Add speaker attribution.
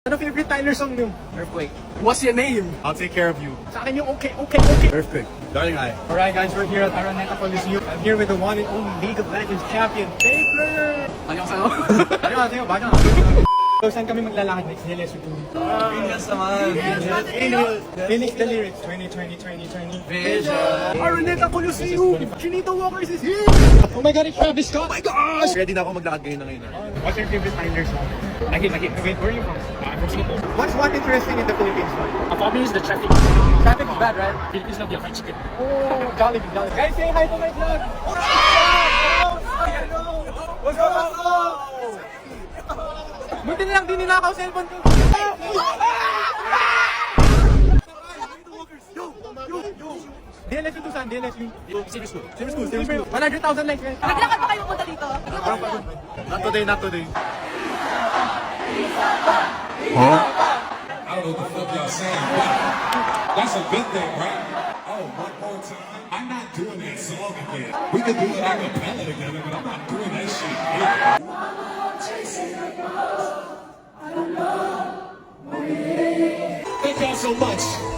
Speaker 1: Ano favorite Tyler song niyo?
Speaker 2: Earthquake.
Speaker 1: What's your name?
Speaker 3: I'll take care of you.
Speaker 1: Sa akin yung okay, okay, okay.
Speaker 3: Earthquake. Darling I.
Speaker 1: Alright guys, we're here at Araneta Coliseum. I'm here with the one and only League of Legends champion, Taylor!
Speaker 2: Ano sa'yo?
Speaker 1: Tayo, baga. So, saan kami maglalakad next? LSU 2.
Speaker 2: Fingers naman.
Speaker 1: Finish the lyrics. 2020.
Speaker 2: Vision.
Speaker 1: Araneta Coliseum! Chinito Walkers is here! Oh my god, it's Travis Scott! Oh my gosh!
Speaker 3: Ready na ako maglakad ngayon na ngayon.
Speaker 1: What's your favorite Tyler song?
Speaker 2: Again.
Speaker 1: Wait, where are you from?
Speaker 2: I'm from Singapore.
Speaker 1: What's one interesting in the Philippines?
Speaker 2: Probably is the traffic.
Speaker 1: Traffic is bad, right?
Speaker 2: Philippines love their fried chicken.
Speaker 1: Oh, jolly. Guys, say hi to my vlog! What's up? Buti na lang din ninakaw cellphone ko. DLSU to saan? DLSU? Silver School. 100,000 likes, guys.
Speaker 4: Naglakad pa kayo punta dito?
Speaker 3: Not today.
Speaker 5: I don't know what the fuck y'all saying, but that's a good thing, right? Oh, one more time. I'm not doing that song again. We can do it a cappella together, but I'm not doing that shit again. Thank y'all so much.